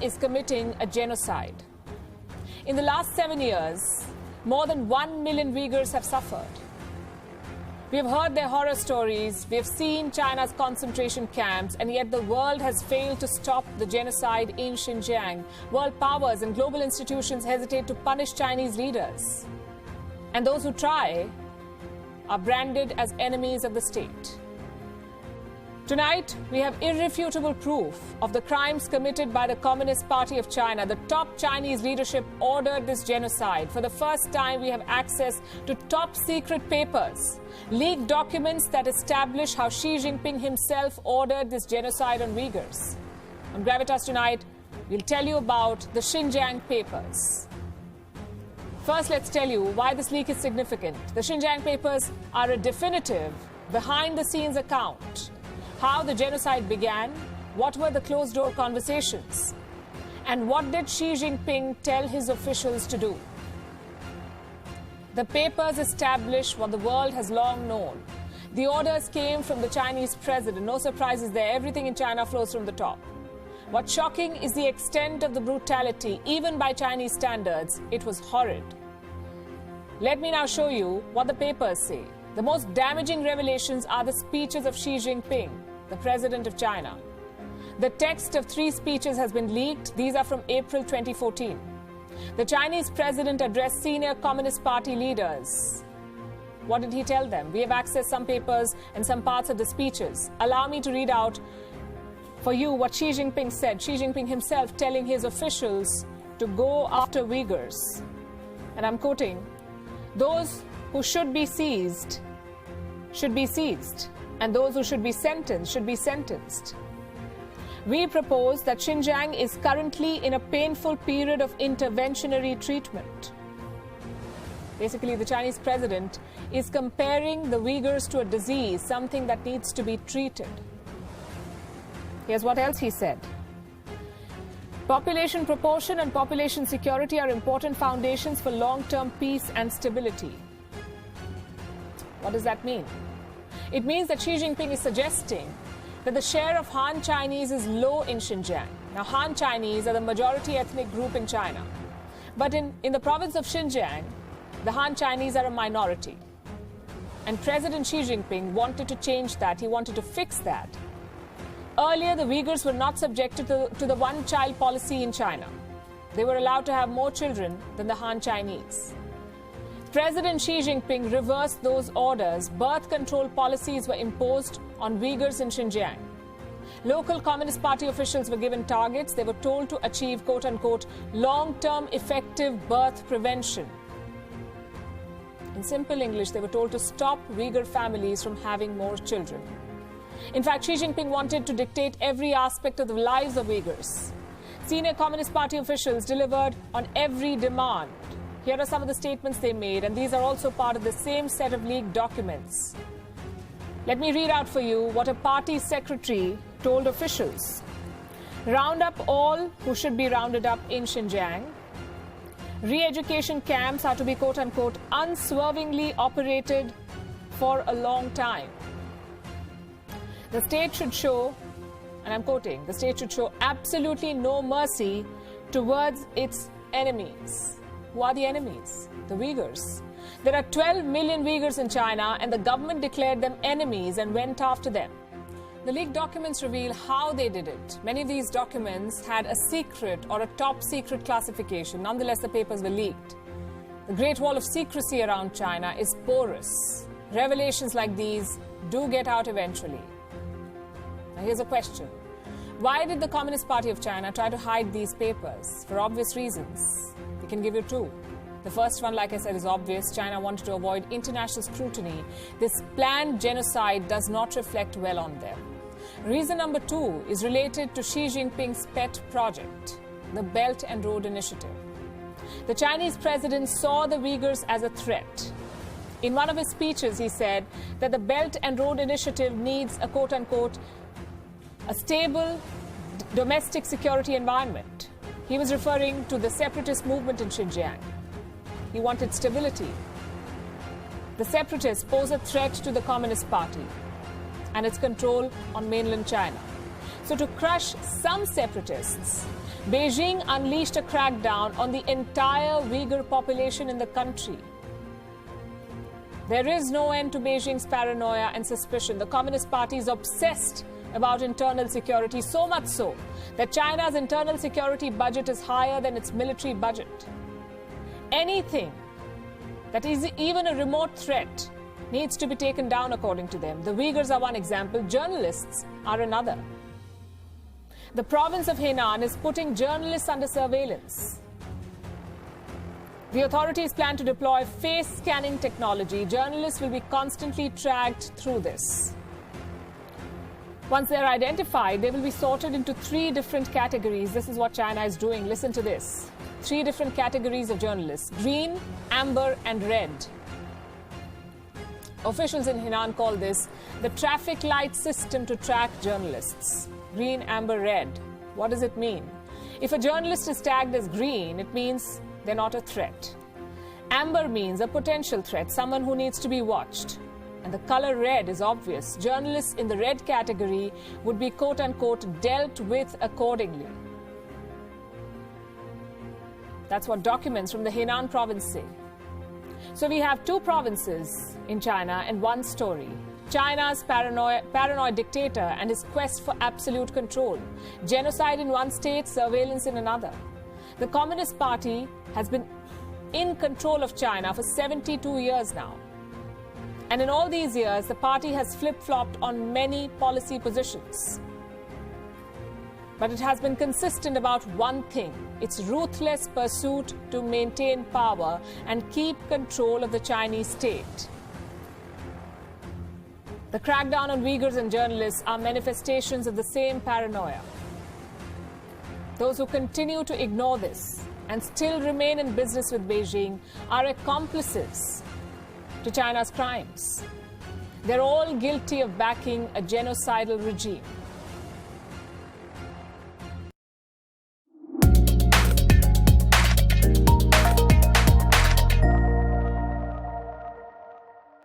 is committing a genocide. In the last 7 years, more than 1 million Uyghurs have suffered. We have heard their horror stories, we have seen China's concentration camps, and yet the world has failed to stop the genocide in Xinjiang. World powers and global institutions hesitate to punish Chinese leaders. And those who try are branded as enemies of the state. Tonight, we have irrefutable proof of the crimes committed by the Communist Party of China. The top Chinese leadership ordered this genocide. For the first time, we have access to top-secret papers, leaked documents that establish how Xi Jinping himself ordered this genocide on Uyghurs. On Gravitas tonight, we'll tell you about the Xinjiang papers. First, let's tell you why this leak is significant. The Xinjiang papers are a definitive, behind-the-scenes account. How the genocide began, what were the closed-door conversations, and what did Xi Jinping tell his officials to do. The papers establish what the world has long known. The orders came from the Chinese president. No surprises there. Everything in China flows from the top. What's shocking is the extent of the brutality, even by Chinese standards. It was horrid. Let me now show you what the papers say. The most damaging revelations are the speeches of Xi Jinping, the president of China. The text of 3 speeches has been leaked. These are from April 2014. The Chinese president addressed senior Communist Party leaders. What did he tell them? We have accessed some papers and some parts of the speeches. Allow me to read out for you what Xi Jinping said. Xi Jinping himself telling his officials to go after Uyghurs. And I'm quoting, "Those who should be seized, and those who should be sentenced. We propose that Xinjiang is currently in a painful period of interventionary treatment." Basically, the Chinese president is comparing the Uyghurs to a disease, something that needs to be treated. Here's what else he said. "Population proportion and population security are important foundations for long-term peace and stability." What does that mean? It means that Xi Jinping is suggesting that the share of Han Chinese is low in Xinjiang. Now, Han Chinese are the majority ethnic group in China. But in the province of Xinjiang, the Han Chinese are a minority. And President Xi Jinping wanted to change that. He wanted to fix that. Earlier, the Uyghurs were not subjected to the one-child policy in China. They were allowed to have more children than the Han Chinese. President Xi Jinping reversed those orders. Birth control policies were imposed on Uyghurs in Xinjiang. Local Communist Party officials were given targets. They were told to achieve, quote-unquote, long-term effective birth prevention. In simple English, they were told to stop Uyghur families from having more children. In fact, Xi Jinping wanted to dictate every aspect of the lives of Uyghurs. Senior Communist Party officials delivered on every demand. Here are some of the statements they made, and these are also part of the same set of leaked documents. Let me read out for you what a party secretary told officials. "Round up all who should be rounded up in Xinjiang. Re-education camps are to be, quote-unquote, unswervingly operated for a long time. The state should show," and I'm quoting, "the state should show absolutely no mercy towards its enemies." Who are the enemies? The Uyghurs. There are 12 million Uyghurs in China, and the government declared them enemies and went after them. The leaked documents reveal how they did it. Many of these documents had a secret or a top-secret classification. Nonetheless, the papers were leaked. The Great Wall of secrecy around China is porous. Revelations like these do get out eventually. Now, here's a question. Why did the Communist Party of China try to hide these papers? For obvious reasons. We can give you 2. The first one, like I said, is obvious. China wanted to avoid international scrutiny. This planned genocide does not reflect well on them. Reason number 2 is related to Xi Jinping's pet project, the Belt and Road Initiative. The Chinese president saw the Uyghurs as a threat. In one of his speeches, he said that the Belt and Road Initiative needs a, quote-unquote, a stable domestic security environment. He was referring to the separatist movement in Xinjiang. He wanted stability. The separatists pose a threat to the Communist Party and its control on mainland China. So to crush some separatists, Beijing unleashed a crackdown on the entire Uyghur population in the country. There is no end to Beijing's paranoia and suspicion. The Communist Party is obsessed about internal security, so much so that China's internal security budget is higher than its military budget. Anything that is even a remote threat needs to be taken down, according to them. The Uyghurs are one example, journalists are another. The province of Henan is putting journalists under surveillance. The authorities plan to deploy face scanning technology. Journalists will be constantly tracked through this. Once they're identified, they will be sorted into 3 different categories. This is what China is doing. Listen to this. 3 different categories of journalists: green, amber, and red. Officials in Henan call this the traffic light system to track journalists. Green, amber, red. What does it mean? If a journalist is tagged as green, it means they're not a threat. Amber means a potential threat, someone who needs to be watched. And the color red is obvious. Journalists in the red category would be, quote-unquote, dealt with accordingly. That's what documents from the Henan province say. So we have 2 provinces in China and 1 story. China's paranoid dictator and his quest for absolute control. Genocide in one state, surveillance in another. The Communist Party has been in control of China for 72 years now. And in all these years, the party has flip-flopped on many policy positions. But it has been consistent about one thing: its ruthless pursuit to maintain power and keep control of the Chinese state. The crackdown on Uyghurs and journalists are manifestations of the same paranoia. Those who continue to ignore this and still remain in business with Beijing are accomplices to China's crimes. They're all guilty of backing a genocidal regime.